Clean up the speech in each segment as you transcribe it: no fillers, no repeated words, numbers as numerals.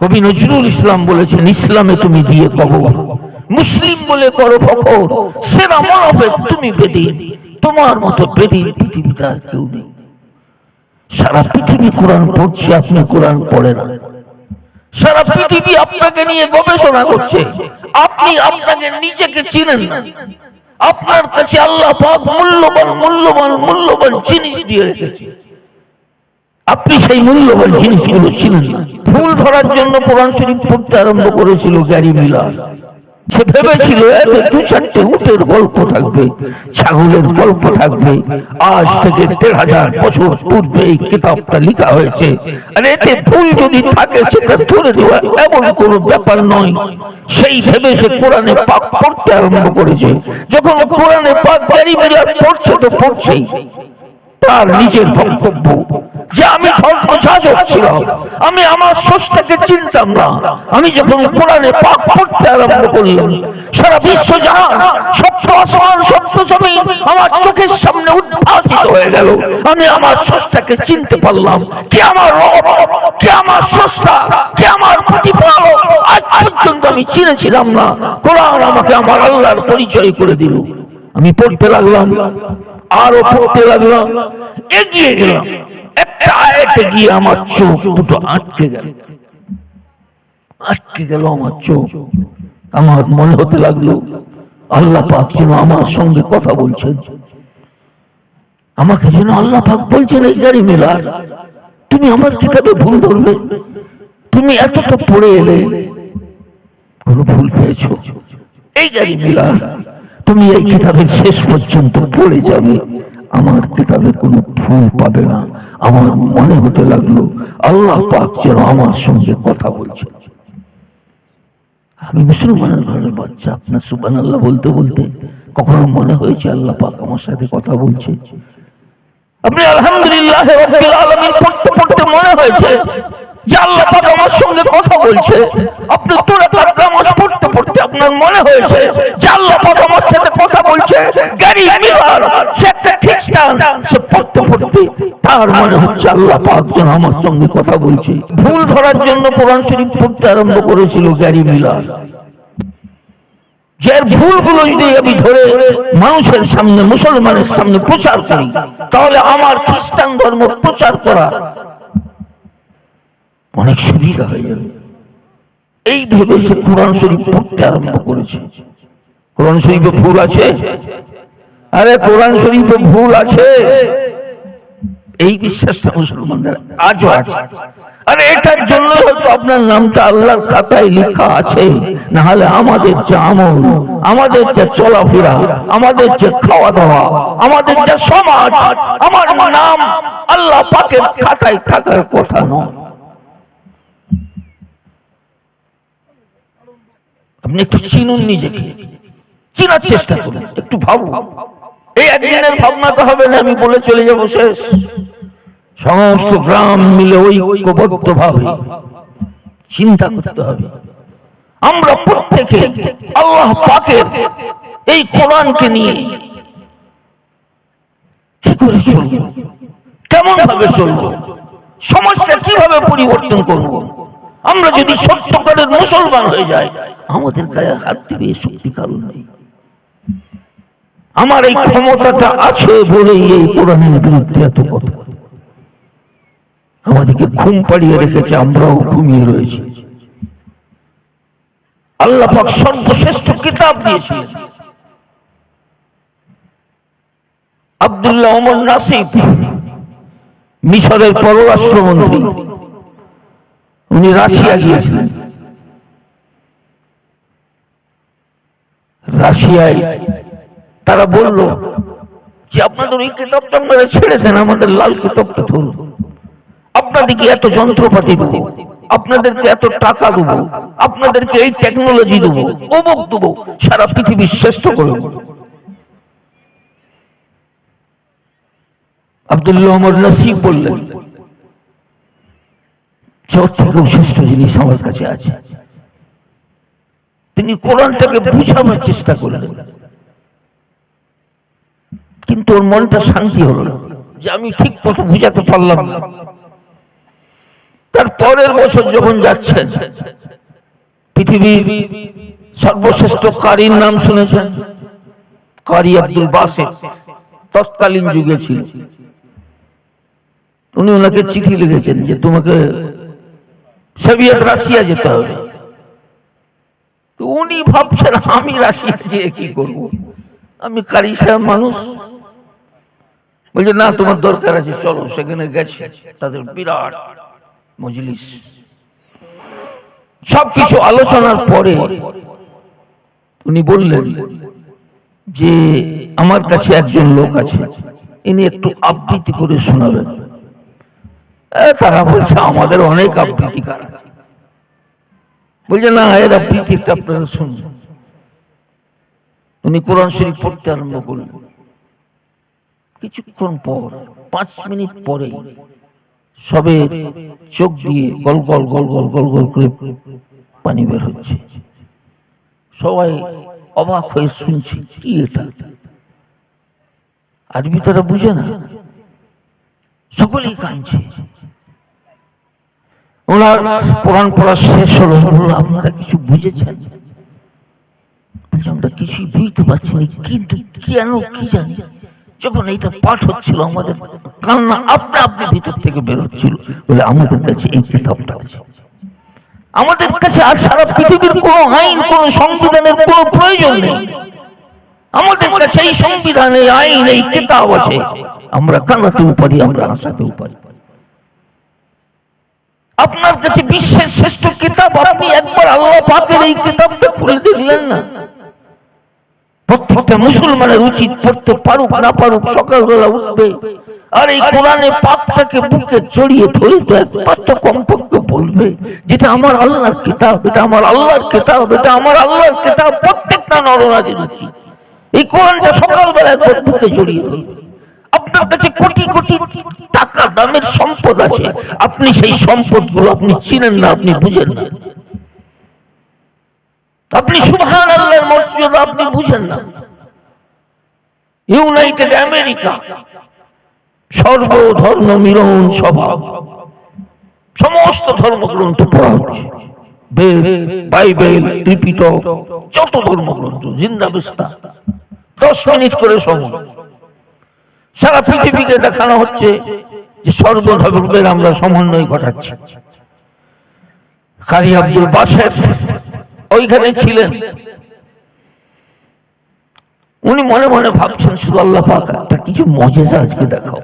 কবি নজরুল ইসলাম বলেছেন, ইসলামে তুমি দিয়ে কবর, মুসলিম বলে করো ফখর, সেরা মানবের তুমি বেদিন, তোমার মতো বেদিন পৃথিবীতে আর কেউ নেই। সারা পৃথিবী কোরআন পড়ছে, আপনি কোরআন পড়ে না। সারা পৃথিবী আপনাকে নিয়ে গবেষণা করছে, আপনি আপনাকে নিজেকে চিনেন না। আপনার কাছে আল্লাহ পাক মূল্যবান মূল্যবান মূল্যবান জিনিস দিয়ে রেখেছে, আপনি সেই মূল্যবান জিনিসগুলো চিনেন না। ফুল ধরার জন্য কোরআন শরীফ পড়তে আরম্ভ করেছিল গ্যারি মিলার। সে ভেবেছিল এতে 2-4টে উটের গল্প থাকবে, ছাগলের গল্প থাকবে। আজ থেকে 1500 বছর পূর্বে এই কিতাবটা লেখা হয়েছে, আর এতে ভুল যদি থাকে সেটা ধরে দেওয়া এমন কোনো ব্যাপার নয়। সেই ভেবে সে কোরআনে পাক পড়তে আরম্ভ করেছে। যখন কোরআনে পাক গ্যারি মিলার পড়ছে তো পড়ছেই তার নিজের বক্তব্য যে আমি ধর্মযাজক ছিলাম, আমি আমার স্রষ্টাকে চিনতাম না। আমি যখন কোরআনে পাক পড়তে আরম্ভ করলাম, সারা বিশ্ব জাহান, সপ্ত আসমান, সপ্ত জমিন আমার চোখের সামনে উদ্ভাসিত হয়ে গেল। আমি আমার স্রষ্টাকে চিনতে পারলাম, কে আমার রব, কে আমার স্রষ্টা, কে আমার প্রতিপালক। আজ পর্যন্ত আমি চিনেছিলাম না। কোরআন আমাকে আমার আল্লাহর পরিচয় করে দিল। আমি পড়তে লাগলাম, আরো পড়তে লাগলাম, এগিয়ে গেলাম। একটা আয়াতে গিয়ে আমার চোখ দুটো আটকে গেল আমার চোখ। আমার মনে হতে লাগলো আল্লাহ পাক যেন আমার সঙ্গে কথা বলছেন। আমাকে যেন আল্লাহ পাক বলছেন, এই গ্যারি মিলার, তুমি আমার কিতাবে ভুল ধরবে? তুমি এতটা পড়ে এলে, কোনো ভুল পেয়েছো? এই গ্যারি মিলার, তুমি এই কিতাবের শেষ পর্যন্ত পড়ে যাবে, আমার কিতাবে কোনো ভুল পাবে না। আমার মনে হতে লাগলো আল্লাহ পাক যেন আমার সঙ্গে কথা বলছে। আমি মুসলমানের ঘরের বাচ্চা, আপনার সুবহানাল্লাহ বলতে বলতে কখনো মনে হয়েছে আল্লাহ পাক আমার সাথে কথা বলছে? আপনি আলহামদুলিল্লাহ রাব্বিল আলামিন পড়তে পড়তে মনে হয়েছে যে আল্লাহ পাক আমার সঙ্গে কথা বলছে? আপনি সূরা নামাজ পড়তে পড়তে আপনার মনে হয়েছে যে আল্লাহ পাক আমার সাথে কথা বলছে? গ্যারি মিলার সে একটা খ্রিস্টান, সে পড়তে পড়তে তার মনে হচ্ছে আল্লাহ পাক যেন আমার সঙ্গে কথা বলছে। ভুল ধরার জন্য কোরআন শরীফ পড়তে আরম্ভ করেছিল গ্যারি মিলার। যে ভুলগুলো যদি আমি ধরে মানুষের সামনে, মুসলমানের সামনে প্রচার করি, তাহলে আমার খ্রিস্টান ধর্ম প্রচার করা অনেক সুবিধা হয়ে যাবে। এই ভেবে সে কোরআন শরীফ পড়তে আরম্ভ করেছে। কোরআন শরীফে ভুল আছে? আরে কোরআন শরীফে ভুল আছে, এই বিশ্বাসটা মুসলমানদের আজও আছে। আরে এটার জন্য হয়তো আপনার নামটা আল্লাহর খাতায় লেখা আছে, না হলে আমাদের যে আমল, আমাদের যে চলাফেরা, আমাদের যে খাওয়া দাওয়া, আমাদের যে সমাজ, আমার নাম আল্লাহ পাকের খাতায় থাকার কথা নয়। আপনি একটু চিনুন, নিজেকে চিনার চেষ্টা করুন, একটু ভাবুন। এই একদিনের ভাবনাটা হবে না, আমি বলে চলে যাবো শেষ। সমস্ত গ্রাম মিলে ঐক্যবদ্ধ ভাবে চিন্তা করতে হবে। আমরা প্রত্যেকে আল্লাহ পাকের এই কোরআনকে নিয়ে কি করে চলব, কেমন ভাবে চলব, সমাজটা কিভাবে পরিবর্তন করব। আমরা যদি সত্যকারের মুসলমান হয়ে যাই, আমাদের গায়ে হাত দিবে শক্তি কারণ নেই। আমার এই ক্ষমতাটা আছে বলেই এই কোরআনের বিরুদ্ধে এত কথা। আমাদেরকে ঘুম পাড়িয়ে রেখেছে, আমরাও ঘুমিয়ে রয়েছি। আল্লাহ পাক সর্বশ্রেষ্ঠ কিতাব দিয়েছিলেন। আব্দুল্লাহ ওমর নাসিব, মিশরের পররাষ্ট্রমন্ত্রী, উনি রাশিয়া গিয়েছিলেন। রাশিয়ায় তারা বলল যে আপনাদের ওই কিতাবটা আপনারা ছেড়ে দেন, আমাদের লাল কিতাবটা ধরুন। আপনাদেরকে এত যন্ত্রপাতি দেবো, আপনাদেরকে এত টাকা দেবো, আপনাদেরকে এই টেকনোলজি দেবো, অমুক দেবো, সারা পৃথিবীর শ্রেষ্ঠ করে দেবো। আব্দুল্লাহ ওমর নাসিব বললেন, সব থেকেও শ্রেষ্ঠ জিনিস আমার কাছে আছে। তিনি কোরআনটাকে বুঝানোর চেষ্টা করলেন, কিন্তু ওর মনটা শান্তি হলো না যে আমি ঠিক মতো বুঝাতে পারলাম না। তার পরের বছর যখন যাচ্ছেন, পৃথিবীর সর্বশ্রেষ্ঠ কারির নাম শুনেছেন? কারি আব্দুল বাসিত, তৎকালীন যুগে ছিল। উনি ওনাকে চিঠি লিখেছেন যে তোমাকে সোভিয়েত রাশিয়া যেতে হবে। উনি ভাবছেন আমি রাশিয়া যেয়ে কি করব, আমি কারি সাহেব মানুষ। বলছে না, তোমার দরকার আছে, চলো। সেখানে গেছে, তাদের বিরাট মজলিস। সবকিছু আলোচনার পরে উনি বললেন যে আমার কাছে একজন লোক আছে, ইনি একটু আবৃত্তি করে শোনাবেন। তারা বলছে আমাদের অনেক আবৃত্তিকার। বলছে না, এর আবৃত্তিটা আপনারা শুনুন। উনি কোরআন শরীফ পড়তে আরম্ভ করলেন। কিছুক্ষণ পর, 5 মিনিট পরে সবে চোখ দিয়ে গল গল গল গল গল গল করে পানি বের হচ্ছে। সবাই অবাক হয়ে শুনছে, কি এটা? আরবি তারা বুঝে না, সকলেই কাঁদছে। ওনার কোরআন পড়া শেষ হলো, আপনারা কিছু বুঝেছেন? আমরা কিছুই বুঝতে পারছি না, কিন্তু কেন কি জানি যখন এইটা পাঠ হচ্ছিল আমাদের কান্না আপনা আপনি ভিতর থেকে বের হচ্ছিল। বলে আমাদের কাছে এই কিতাবটা আছে, আমাদের কাছে আর সারা পৃথিবীর কোনো আইন, কোনো সংবিধানের কোনো প্রয়োজন নেই। আমাদের কাছে এই সংবিধান, এই আইন, এই কিতাব আছে। আমরা কান্নাতেও পারি, আমরা হাসাতেও পারি। আপনার কাছে বিশ্বের শ্রেষ্ঠ কিতাব, আপনি একবার আল্লাহ পাকের এই কিতাবটা খুলে দেখলেন না? প্রত্যেকটা মুসলমানের উচিত পড়তে পারুক না পারুক সকালবেলা উঠবে আর এই কোরআনে পাকটাকে বুকে জড়িয়ে ধরে তো একবার তো কমপক্ষে বলবে যেটা আমার আল্লাহর কিতাব, এটা আমার আল্লাহর কিতাব, এটা আমার আল্লাহর কিতাব। প্রত্যেকটা নরনারীর উচিত এই কোরআনটা সকালবেলা একবার বুকে জড়িয়ে ধরবে। আপনার কাছে কোটি কোটি টাকা দামের সম্পদ আছে, আপনি সেই সম্পদগুলো আপনি চিনেন না, আপনি বুঝেন না। আপনি সুবহানাল্লাহর মর্যাদা আপনি বুঝেন না। ইউনাইটেড আমেরিকা সর্বধর্ম মিলন সভা, সমস্ত ধর্মগ্রন্থ পড়া হচ্ছে, বেদ, বাইবেল, ত্রিপিটক, যত ধর্মগ্রন্থ জিন্দাবিস্তা, 10 মিনিট করে সময়। সারা পৃথিবীকে দেখানো হচ্ছে যে সর্বধর্মের আমরা সমন্বয় ঘটাচ্ছি। কারি আব্দুল বাসিত ওইখানে ছিলেন। উনি মনে মনে ভাবছেন, শুধু আল্লাহ পাক একটা কিছু মজেজা আজকে দেখাও,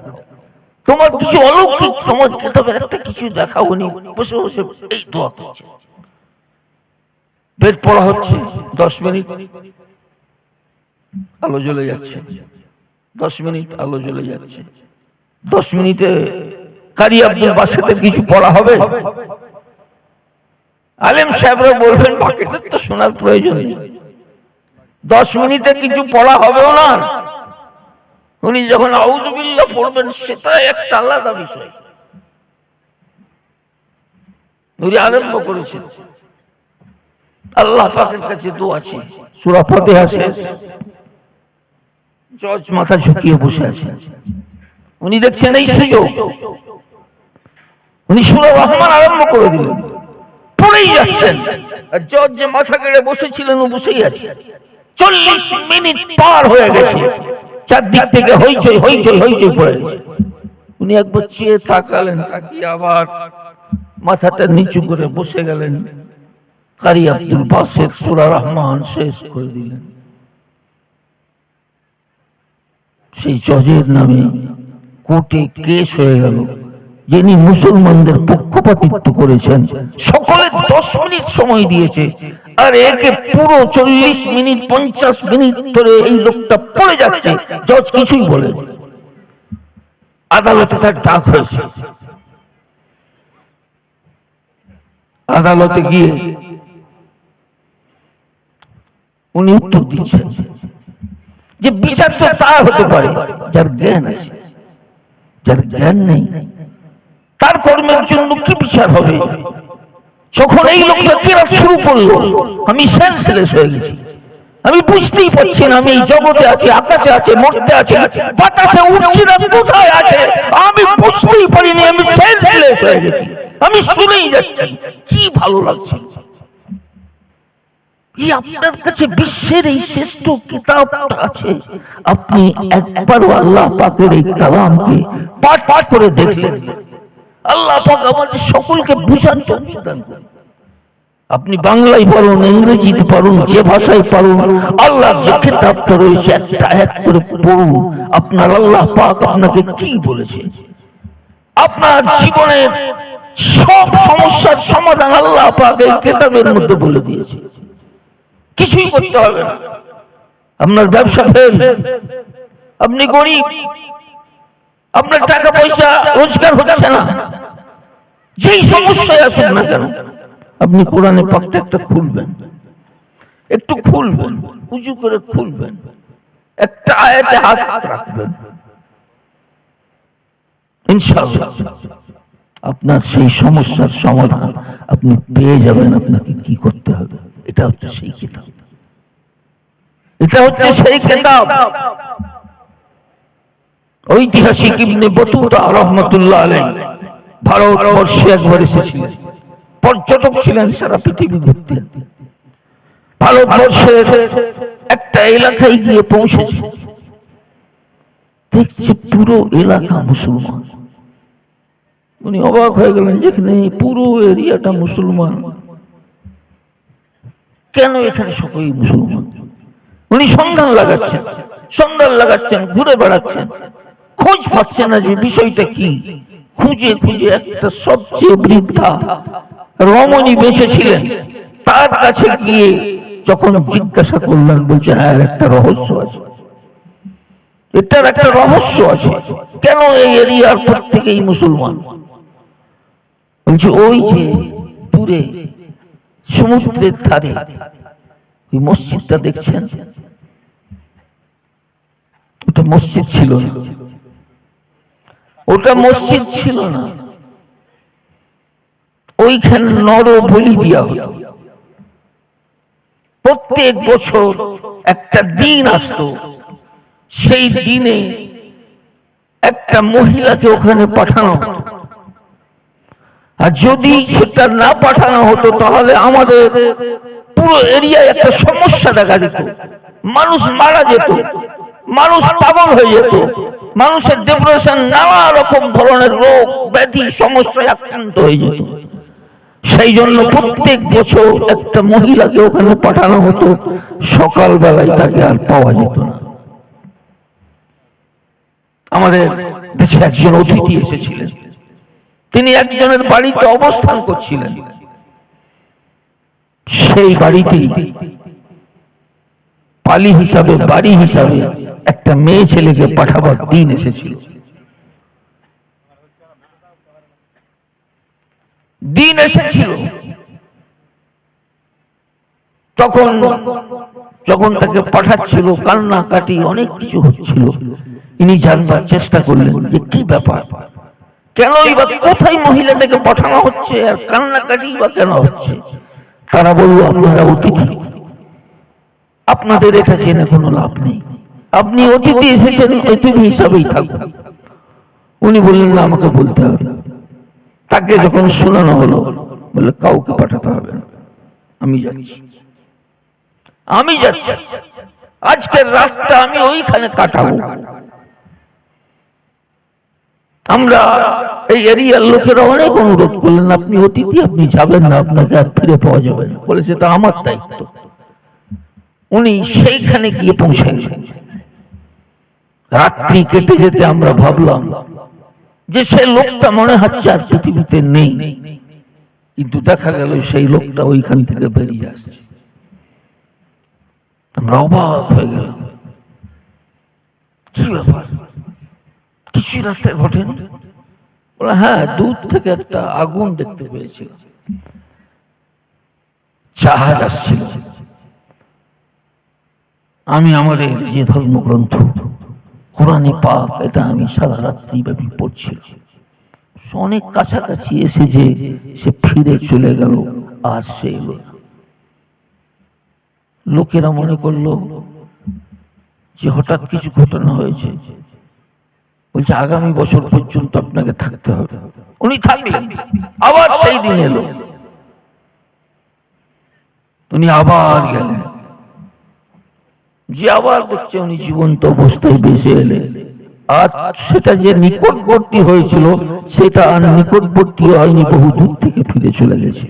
তোমার কিছু অলৌকিক, তোমার কিতাবের একটা কিছু দেখাও। উনি বসে বসে এই দোয়া করছে। বেদ পড়া হচ্ছে, 10 মিনিট আলো জ্বলে যাচ্ছে, 10 মিনিট আলো জ্বলে যাচ্ছে। 10 মিনিটে কারি আব্দুল বাসিতের কিছু পড়া হবে? আলেম সাহেবরা বলবেন বাকিটা তো শোনার প্রয়োজন নেই, 10 মিনিটে কিছু পড়া হবেও না। উনি যখন আউযু বিল্লাহ পড়বেন সেটা একটা আলাদা বিষয়। উনি আরম্ভ করেছেন, আল্লাহ পাকের কাছে দোয়া আছে। সূরা ফাতিহা শেষ, জজ মাথা ঝুঁকিয়ে বসে আছে। উনি দেখছেন এই সুযোগ, উনি সূরা রহমান আরম্ভ করে দিলেন, পড়েই যাচ্ছেন। আর জজ যে মাথা কেড়ে বসেছিলেন ও বসেই আছে। 40 মিনিট পার হয়ে গেছে, চারদিক থেকে হইচই হইচই হইচই পড়ে গেছে। উনি একবার চেয়ে তাকালেন, তাকিয়ে আবার মাথাটা নিচু করে বসে গেলেন। কারি আব্দুল বাসিত সূরা রহমান শেষ করে দিলেন। সেই জজের নামে কোর্টে কেস হয়ে গেল, যিনি মুসলমানদের পক্ষপাতিত্ব করেছেন। সকলে 10 মিনিট সময় দিয়েছে, আর একে পুরো 40 মিনিট 50 মিনিট ধরে এই লোকটা পড়ে যাচ্ছে, জজ কিছুই বলে। আদালতে তার ডাক হয়েছে। আদালতে গিয়ে উনি উত্তর দিচ্ছেন যে বিচার তো তার হতে পারে যার জ্ঞান আছে, যার জ্ঞান নেই তার কর্মের জন্য কি বিচার হবে? যখন এই লোকটা কেরাত শুরু করলো, আমি সেন্সলেস হয়ে গেছি। আমি বুঝতেই পারছি না আমি এই জগতে আছি, আকাশে আছে, মরতে আছি, বাতাসে উড়ছি না, কোথায় আছে আমি বুঝতেই পারিনি, আমি সেন্সলেস হয়ে গেছি। আমি শুনেই যাচ্ছি, কি ভালো লাগছে। আপনার কাছে বিশ্বের এই শ্রেষ্ঠ কিতাবটা আছে, আপনি একবারও আল্লাহ পাকের এই কালামকে পাঠ করে দেখলেন। আল্লাহ পাক আমাদের সকলকে বুঝার তৌফিক দান করুন। আপনি বাংলায় পারুন, ইংরেজিতে পারুন, যে ভাষায় পারুন, আল্লাহর যে কিতাবটা রয়েছে একটা এক করে পড়ুন। আপনার আল্লাহ পাক আপনাকে কি বলেছে, আপনার জীবনের সব সমস্যার সমাধান আল্লাহ পাক এই কিতাবের মধ্যে বলে দিয়েছে। কিছুই করতে হবে না। আপনার ব্যবসা ফেল, আপনি গরিব, আপনার টাকা পয়সা রোজগার হচ্ছে না, যেই সমস্যায় আসুন না কেন, আপনি কোরআনে পাকটা একটা খুলবেন, একটু খুলবেন, উঁচু করে খুলবেন, একটা আয়াতে হাত রাখবেন, ইনশাআল্লাহ আপনার সেই সমস্যার সমাধান আপনি পেয়ে যাবেন। আপনাকে কি করতে হবে, এটা হচ্ছে সেই কিতাব, এটা হচ্ছে সেই কিতাব। ঐতিহাসিক ইবনে বতুতা রাহমাতুল্লাহ আলাইহি ভারতবর্ষে একবার এসেছিলেন, পর্যটক ছিলেন, সারা পৃথিবী ঘুরতেন। ভারতবর্ষের একটা এলাকায় গিয়ে পৌঁছেছে, দেখছে পুরো এলাকা মুসলমান। উনি অবাক হয়ে গেলেন, যেখানে পুরো এরিয়াটা মুসলমান, কেন এখানে সকলেই মুসলমান? উনি সন্ধান লাগাচ্ছেন, ঘুরে বেড়াচ্ছেন, খোঁজ পাচ্ছেন না যে বিষয়টা কি। খুঁজে খুঁজে একটা সবচেয়ে বৃদ্ধা রমণী বেঁচে ছিলেন, তার কাছে গিয়ে যখন জিজ্ঞাসা করলেন, বলছে হ্যাঁ, একটা রহস্য আছে, এটার একটা রহস্য আছে, কেন এই এরিয়ার প্রত্যেকেই মুসলমান? বলছে ওই যে দূরে সমুদ্রের ধারে ওই মসজিদটা দেখছেন, ওটা মসজিদ ছিল না, ওটা মসজিদ ছিল না, ওইখানে নর বলি দেওয়া হতো। প্রত্যেক বছর একটা দিন আসতো, সেই দিনে একটা মহিলাকে ওখানে পাঠানো হতো, আর যদি সেটা না পাঠানো হতো তাহলে আমাদের পুরো এরিয়ায় একটা সমস্যা দেখা দিত, মানুষ মারা যেত, মানুষ পাগল হয়ে যেত, মানুষের ডিপ্রেশন, নানা রকম ধরনের রোগ ব্যাধি সমস্যায় আক্রান্ত হয়ে যেত। সেই জন্য প্রত্যেক বছর একটা মহিলাকে ওখানে পাঠানো হতো, সকালবেলায় তাকে আর পাওয়া যেত না। আমাদের দেশে একজন অতিথি এসেছিলেন, তিনি একজনের বাড়িতে অবস্থান করছিলেন, সেই বাড়িতেই পালি হিসাবে, বাড়ি হিসাবে একটা মেয়ে ছেলেকে পাঠাবার দিন এসেছিল। তখন যখন তাকে পাঠাচ্ছিল, কান্নাকাটি অনেক কিছু হচ্ছিল। ইনি জানবার চেষ্টা করলেন যে কি ব্যাপার, কেন বা কোথায় মহিলাটাকে পাঠানো হচ্ছে, আর কান্নাকাটি বা কেন হচ্ছে? তারা বলল, আপনারা অতিথি, আপনাদের এটা জেনে কোনো লাভ নেই, আপনি অতিথি এসেছেন, অতিথি হিসাবেই থাকবেন। উনি বললেন না, আমাকে বলতে হবে। তাকে যখন শোনানো হলো, বললে কাউকে পাঠাতে হবে না, আমি যাচ্ছি, আজকের রাতটা আমি ওইখানে কাটাবো। আমরা এই এরিয়ার লোকেরা অনেক অনুরোধ করলেন, আপনি অতিথি, আপনি যাবেন না, আপনাকে আর ফিরে পাওয়া যাবে না। বলেছে তা আমার দায়িত্ব। উনি সেইখানে গিয়ে পৌঁছেন। রাত্রি কেটে যেতে আমরা ভাবলাম যে সে লোকটা মনে হচ্ছে আর পৃথিবীতে নেই, কিন্তু দেখা গেল সেই লোকটা ওইখান থেকে বেরিয়ে আসছে। আমরা অবাক হয়ে গেলাম, কি ব্যাপার, কিছু রাস্তে ঘটেন? বলে হ্যাঁ, দূর থেকে একটা আগুন দেখতে পেয়েছিলাম, জাহাজ আসছিল। আমি আমাদের যে ধর্মগ্রন্থ কোরআনে পাক, এটা আমি সারা রাত্রি ব্যাপী পড়ছিলাম। অনেক কাছাকাছি এসে যে সে ফিরে চলে গেল, আর সে এলো না। লোকেরা মনে করলো যে হঠাৎ কিছু ঘটনা হয়েছে। বলছে আগামী বছর পর্যন্ত আপনাকে থাকতে হবে। উনি থাকলেন, আবার সেই দিন এলো, উনি আবার গেলেন, যে আবার দেখছে উনি জীবন্ত অবস্থায় বেঁচে এলেন। আর সেটা যে নিকটবর্তী হয়েছিল সেটা আর নিকটবর্তী হয়নি, বহু দূর থেকে ফিরে চলে গেছে।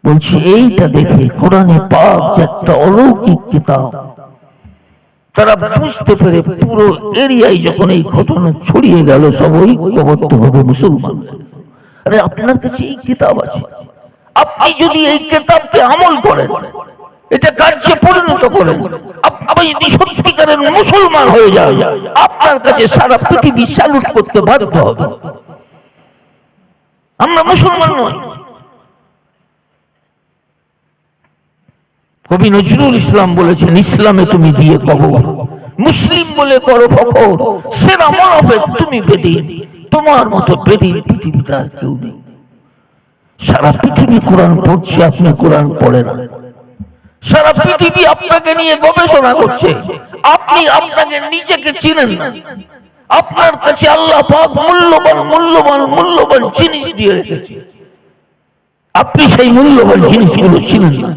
বলছি এইটা দেখে কোরআনে পাক যে একটা অলৌকিক কিতাব, তারা বুঝতে পেরে পুরো এরিয়ায় যখন এই ঘটনা ছড়িয়ে গেল, সবাই ঐক্যবদ্ধভাবে মুসলমান। আরে আপনার কাছে এই কিতাব আছে, আপনি যদি এই কিতাবকে আমল করেন, এটা কার্যে পরিণত করেন, আপনি যদি সত্যিকারের মুসলমান হয়ে যান, আপনার কাছে সারা পৃথিবী স্যালুট করতে বাধ্য হবে। আমরা মুসলমান নই। কবি নজরুল ইসলাম বলেছেন, ইসলামে তুমি দিয়ে কবর, মুসলিম বলে করো ফখর, সেরা মনোভেদ তুমি বেদিন, তোমার মতো বেদিন পৃথিবীতে আর কেউ নেই। সারা পৃথিবী কোরআন পড়ছে, আপনি কোরআন পড়েন না। সারা পৃথিবী আপনাকে নিয়ে গবেষণা করছে, আপনি আপনাকে নিজেকে চিনেন না। আপনার কাছে আল্লাহ পাক মূল্যবান মূল্যবান মূল্যবান জিনিস দিয়ে রেখেছে, আপনি সেই মূল্যবান জিনিসগুলো চিনেন না।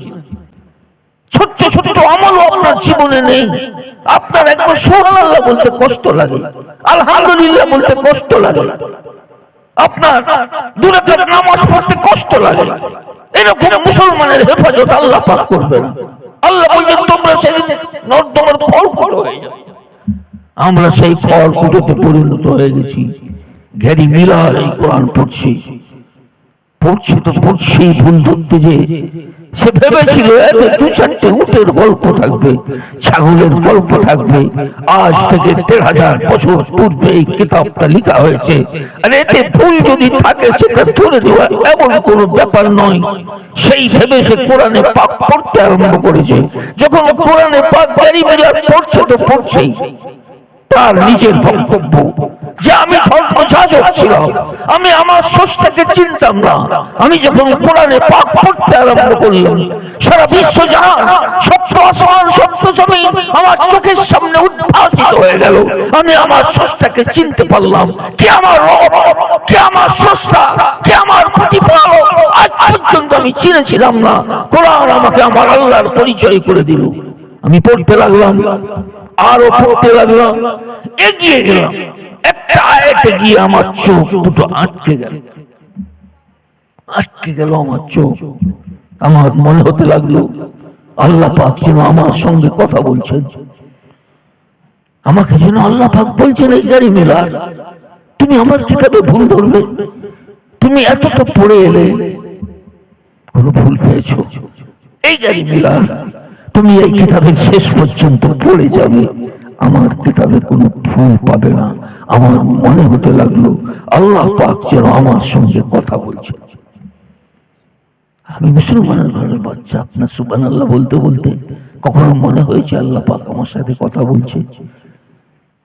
ছোট্ট ছোট্ট আমলও আপনার জীবনে নেই। আপনার একবার সুবহানাল্লাহ বলতে কষ্ট লাগে, আলহামদুলিল্লাহ বলতে কষ্ট লাগে, আপনার দু রাকাত নামাজ পড়তে কষ্ট লাগে। এরকম মুসলমানের হেফাজত আল্লাহ পাক করবে না। আল্লাহ বলছেন তোমরা সেই নর্দমার খড়কুটো হয়ে যাবে। আমরা সেই খড়কুটোতে পরিণত হয়ে গেছি। গ্যারি মিলার এই কোরআন পড়ছি, পড়ছে তো পড়ছেই, ভুল ধরতে যে সে ভেবেছিল এতে দু চারটে উটের গল্প থাকবে, ছাগলের গল্প থাকবে। আজ থেকে ১৩,০০০ বছর পূর্বে এই কিতাবটা লেখা হয়েছে, আর এতে ভুল যদি থাকে সেটা ধরে দেওয়া এমন কোন ব্যাপার নয়। সেই ভেবে সে কোরআনে পাক পড়তে আরম্ভ করেছে। যখন কোরআনে পাক জারি পড়ছে তো পড়ছেই তার নিজের বক্তব্য যে আমি ধর্মযাজক ছিলাম, আমি আমার স্রষ্টাকে চিনতাম না। আমি যখন কোরআনে পাক পড়তে আরম্ভ করলাম, সারা বিশ্ব জাহান, সপ্ত আসমান, সপ্ত জমিন আমার চোখের সামনে উদ্ভাসিত হয়ে গেল। আমি আমার স্রষ্টাকে চিনতে পারলাম, কে আমার রব, কে আমার স্রষ্টা, কে আমার প্রতিপালক। আজ পর্যন্ত আমি চিনেছিলাম না। কোরআন আমাকে আমার আল্লাহর পরিচয় করে দিল। আমি পড়তে লাগলাম, আরো পড়তে লাগলাম, এগিয়ে গেলাম। একটা আয়াতে গিয়ে আমার চোখ দুটো আটকে গেল আমার চোখ। আমার মনে হতে লাগলো আল্লাহ পাক যেন আমার সঙ্গে কথা বলছেন, আমাকে যেন আল্লাহ পাক বলছেন, এই গাড়ি মেলার তুমি আমার কিতাবে ভুল ধরবে, তুমি এতটা পড়ে এলে কোনো ভুল পেয়েছো। এই গাড়ি মেলার তুমি এই কিতাবের শেষ পর্যন্ত পড়ে যাবে, আমার কিতাবে কোনো ভুল পাবে না। আমার মনে হতে লাগলো আল্লাহ পাক যেন আমার সঙ্গে কথা বলছে। আমি মুসলমানের ঘরের বাচ্চা, আপনার সুবহানাল্লাহ বলতে বলতে কখনো মনে হয়েছে আল্লাহ পাক আমার সাথে কথা বলছে?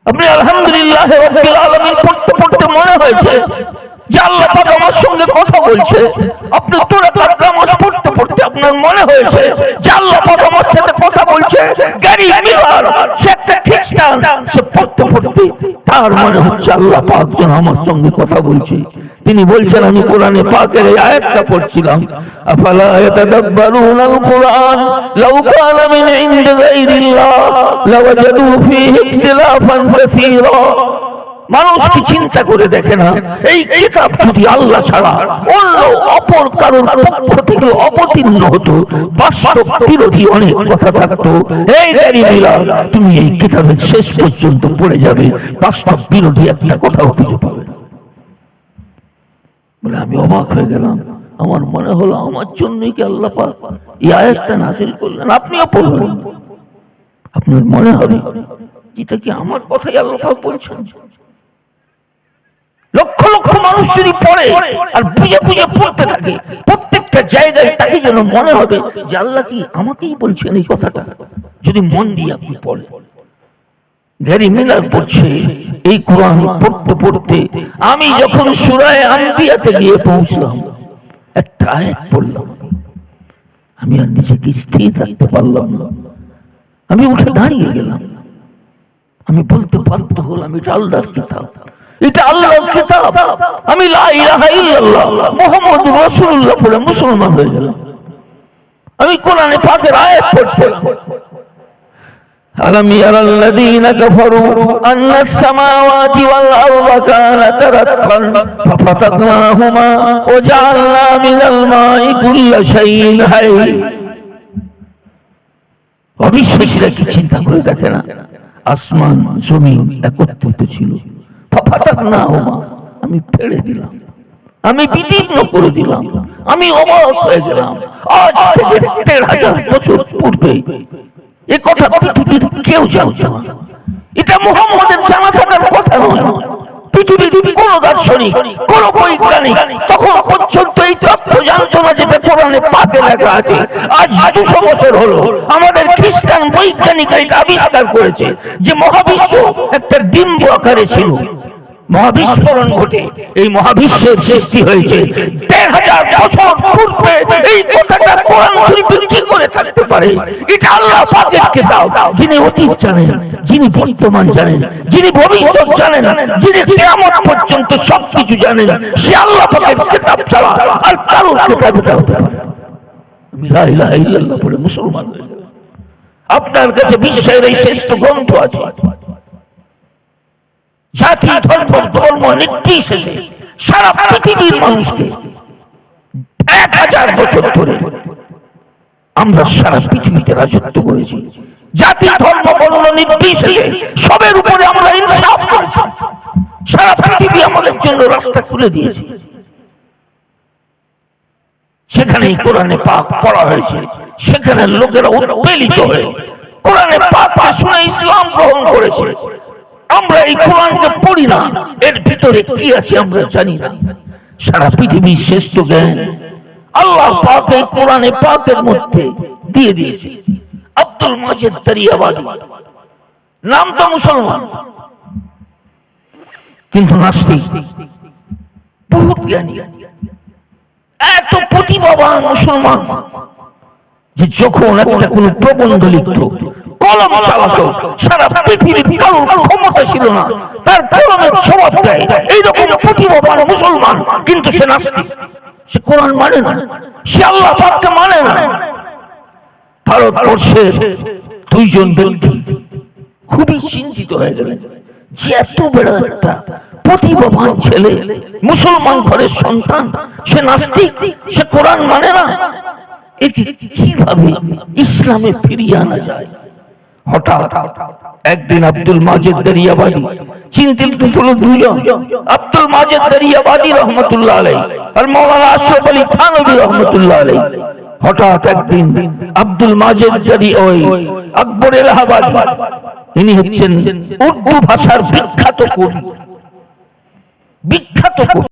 আপনি আলহামদুলিল্লাহ রাব্বিল আলামিন পড়তে পড়তে মনে হয়েছে যে আল্লাহ পাক আমার সঙ্গে কথা বলছে? আপনি সূরা নামাজ পড়তে পড়তে আপনার মনে হয়েছে যে আল্লাহ পাক আমার সাথে কথা বলছে? গাড়ি মিলার সে একটা খ্রিস্টান, সে পড়তে পড়তে তার মনে হচ্ছে আল্লাহ পাক যেন আমার সঙ্গে কথা বলছে। তিনি বলছেন, আমি কোরআনে পাকের এই আয়াতটা পড়ছিলাম, আফালা ইয়াতাদাব্বারুনাল কুরআন লাউ কানা মিন ইনদি গায়রিল্লাহ লাওয়াজাদু ফীহি ইখতিলাফান কাসীরা। মানুষ কি চিন্তা করে দেখে না, এই কিতাব যদি আল্লাহ ছাড়া অন্য অপর কারোর পক্ষ থেকে অবতীর্ণ হতো, বাস্তব বিরোধী অনেক কথা থাকতো। এই গাড়ি মিলার তুমি এই কিতাবের শেষ পর্যন্ত পড়ে যাবে, বাস্তব বিরোধী একটা কথা খুঁজে পাবে না। বলে আমি অবাক হয়ে গেলাম। আমার মনে হলো আমার জন্যই কি আল্লাহ পাক এই আয়াতটা নাযিল করলেন? আপনিও পড়বেন, আপনার মনে হবে এটা কি আমার কথাই আল্লাহ পাক বলছেন। লক্ষ লক্ষ মানুষ যদি পড়ে আর বুঝে বুঝে পড়তে থাকে, প্রত্যেকটা জায়গায় তাকে যেন মনে হবে যে আল্লাহ কি আমাকেই বলছেন এই কথাটা, যদি মন দিয়ে আপনি পড়েন। গ্যারি মিলার পড়ছে এই কোরআন পড়তে পড়তে আমি যখন সূরা আনবিয়াতে গিয়ে পৌঁছলাম, একটা আয়াত পড়লাম, আমি আর নিজেকে স্থির রাখতে পারলাম না। আমি উঠে দাঁড়িয়ে গেলাম। আমি বলতে বাধ্য হলাম, এটা আল্লাহর কিতাব, এটা আল্লাহর কিতাব। আমি লা ইলাহা ইল্লাল্লাহ মুহাম্মাদুর রাসূলুল্লাহ পড়ে মুসলমান হয়ে গেলাম। আমি কোরআনে পাকের আয়াত পড়তে ألم ير الذين كفروا أن السماوات والأرض كانتا رتقا ففتقناهما وجعلنا من الماء كل شيء حي অবিশ্বাসীরা কি চিন্তা করে দেখে না আসমান জমিন একত্রিত ছিল, ফাতাকনাহুমা আমি ফেলে দিলাম, আমি বিদীর্ণ করে দিলাম, আমি অবাক হয়ে গেলাম। আজ থেকে ১৩,০০০ বছর পূর্বে এ কথা পৃথিবীর কেউ জানতো না। এটা মুহাম্মদের জানা থাকার কথা নয়। পৃথিবীর কোন দার্শনিক, কোন বৈজ্ঞানিক তখন পর্যন্ত এই তথ্য জানতো না যেটা কোরআনে পাকে লেখা আছে। আজ ২০০ বছর হলো আমাদের খ্রিস্টান বৈজ্ঞানিক এটা আবিষ্কার করেছে যে মহাবিশ্ব একটা ডিম্ব আকারে ছিল, মহাবিস্ফোরণ ঘটে এই মহাবিশ্বের সৃষ্টি হয়েছে। ১৩,০০০ বছর পূর্বে এই কথাটা কোরআন শরীফে কি করে থাকতে পারে? এটা আল্লাহ পাকের কিতাব। যিনি অতীত জানেন, যিনি বর্তমান জানেন, যিনি ভবিষ্যৎ জানেন, যিনি কিয়ামত পর্যন্ত সবকিছু জানেন, সে আল্লাহ পাকের কিতাব ছাড়া আর কারোর কিতাব হতে পারে না। আমি লা ইলাহা ইল্লাল্লাহ বলে মুসলমান হয়ে গেলাম। আপনার কাছে বিশ্বের এই শ্রেষ্ঠ গ্রন্থ আছে, জাতি ধর্ম নির্বিশেষে সারা পৃথিবীর মানুষকে ১০০০ বছর ধরে আমরা সারা পৃথিবীতে রাজত্ব করেছি। জাতি ধর্ম বর্ণ নির্বিশেষে সবের উপরে আমরা ইনসাফ করেছি। সারা পৃথিবী আমাদের জন্য রাস্তা খুলে দিয়েছে। সেখানে কোরআনে পাক পড়া হয়েছে, সেখানে লোকেরা উৎপীড়িত হয়ে কোরআনে পাক শুনে ইসলাম গ্রহণ করেছে। আমরা এই কোরআনকে পড়ি না, এর ভিতরে কি আছে আমরা জানি না। সারা পৃথিবীর শ্রেষ্ঠ জ্ঞান আল্লাহ পাক এই কোরআনে পাকের মধ্যে দিয়ে দিয়েছে। আব্দুল মাজেদ দরিয়াবাদী নাম তো মুসলমান, কিন্তু নাস্তিক, বহুত জ্ঞানী, এত প্রতিভাবান মুসলমান যে যখন একটা কোন প্রবন্ধ লিখত, কলম চালাতো, সারা পৃথিবীর কারোর ক্ষমতা ছিল না তার কলমের জবাব দেয়। এইরকম প্রতিভাবান মুসলমান, কিন্তু সে নাস্তিক, সে কোরআন মানে না, সে আল্লাহ পাককে মানে না। ভারতবর্ষের ২ জন ব্যক্তি খুবই চিন্তিত হয়ে গেলেন যে এত বড় একটা প্রতিভাবান ছেলে, মুসলমান ঘরের সন্তান, সে নাস্তিক, সে কোরআন মানে না, একে কিভাবে ইসলামে ফিরিয়ে আনা যায়। হঠাৎ একদিন আব্দুল মাজেদ দরিয়াবাদী চিন্তিত হলো ২ জন, আব্দুল মাজেদ দরিয়াবাদী রহমতুল্লাহ আলাইহি আর মাওলানা আশরাফ আলী থানভী রহমতুল্লাহ আলাইহি। হঠাৎ একদিন আব্দুল মাজেদ আকবর এলাহাবাদী, ইনি হচ্ছেন উর্দু ভাষার বিখ্যাত কবি, বিখ্যাত কবি।